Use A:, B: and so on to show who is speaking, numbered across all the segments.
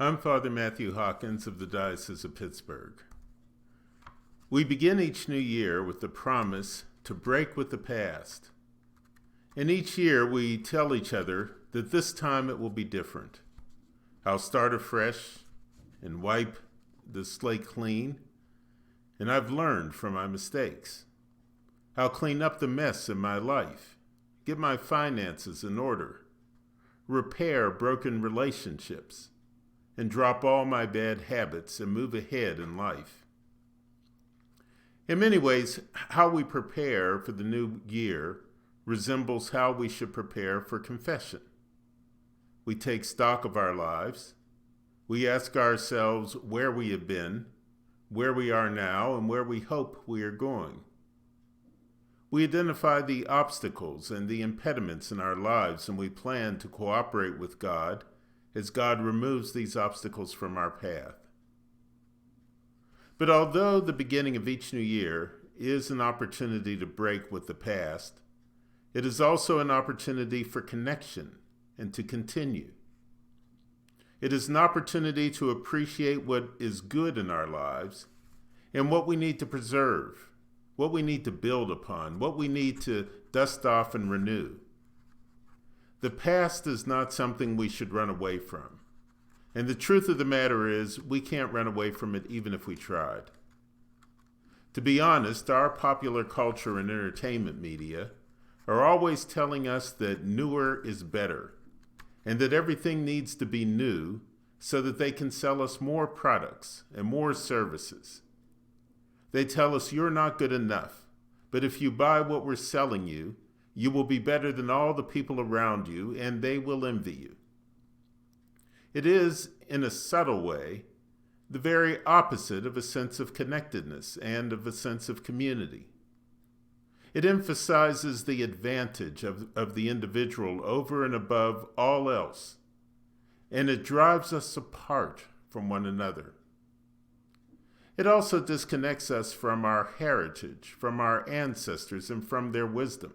A: I'm Father Matthew Hawkins of the Diocese of Pittsburgh. We begin each new year with the promise to break with the past. And each year we tell each other that this time it will be different. I'll start afresh and wipe the slate clean, and I've learned from my mistakes. I'll clean up the mess in my life, get my finances in order, repair broken relationships, and drop all my bad habits and move ahead in life. In many ways, how we prepare for the new year resembles how we should prepare for confession. We take stock of our lives. We ask ourselves where we have been, where we are now, and where we hope we are going. We identify the obstacles and the impediments in our lives, and we plan to cooperate with God as God removes these obstacles from our path. But although the beginning of each new year is an opportunity to break with the past, it is also an opportunity for connection and to continue. It is an opportunity to appreciate what is good in our lives and what we need to preserve, what we need to build upon, what we need to dust off and renew. The past is not something we should run away from. And the truth of the matter is, we can't run away from it even if we tried. To be honest, our popular culture and entertainment media are always telling us that newer is better, and that everything needs to be new so that they can sell us more products and more services. They tell us you're not good enough, but if you buy what we're selling you, you will be better than all the people around you, and they will envy you. It is, in a subtle way, the very opposite of a sense of connectedness and of a sense of community. It emphasizes the advantage of the individual over and above all else, and it drives us apart from one another. It also disconnects us from our heritage, from our ancestors, and from their wisdom.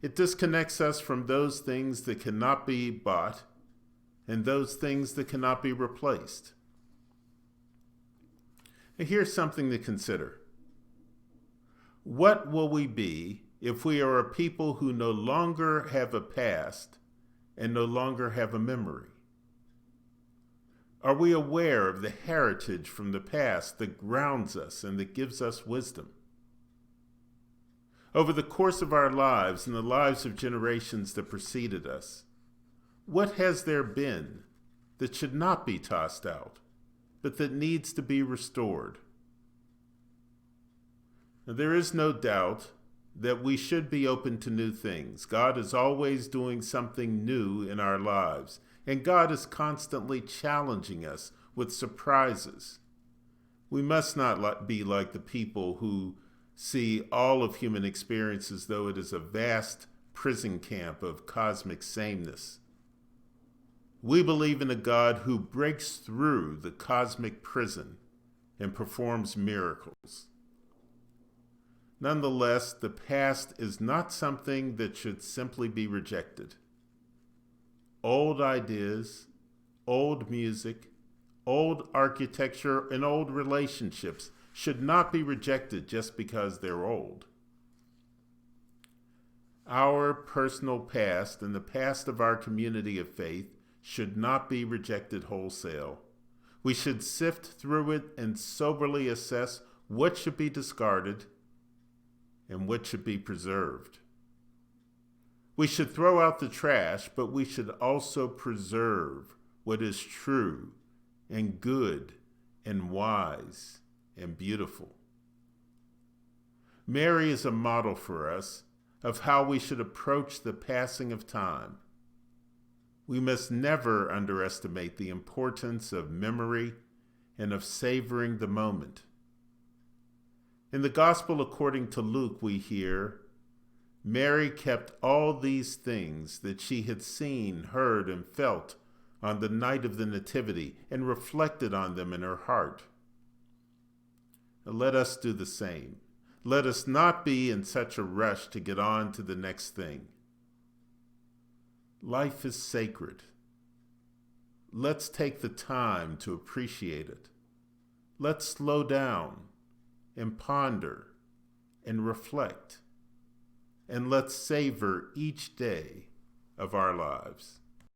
A: It disconnects us from those things that cannot be bought and those things that cannot be replaced. And here's something to consider. What will we be if we are a people who no longer have a past and no longer have a memory? Are we aware of the heritage from the past that grounds us and that gives us wisdom? Over the course of our lives and the lives of generations that preceded us, what has there been that should not be tossed out, but that needs to be restored? Now, there is no doubt that we should be open to new things. God is always doing something new in our lives, and God is constantly challenging us with surprises. We must not be like the people who see all of human experience as though it is a vast prison camp of cosmic sameness. We believe in a God who breaks through the cosmic prison and performs miracles. Nonetheless, the past is not something that should simply be rejected. Old ideas, old music, old architecture, and old relationships should not be rejected just because they're old. Our personal past and the past of our community of faith should not be rejected wholesale. We should sift through it and soberly assess what should be discarded and what should be preserved. We should throw out the trash, but we should also preserve what is true and good and wise and beautiful. Mary is a model for us of how we should approach the passing of time. We must never underestimate the importance of memory and of savoring the moment. In the Gospel according to Luke, we hear, Mary kept all these things that she had seen, heard, and felt on the night of the Nativity, and reflected on them in her heart. Let us do the same. Let us not be in such a rush to get on to the next thing. Life is sacred. let's take the time to appreciate it. Let's slow down and ponder and reflect. And let's savor each day of our lives.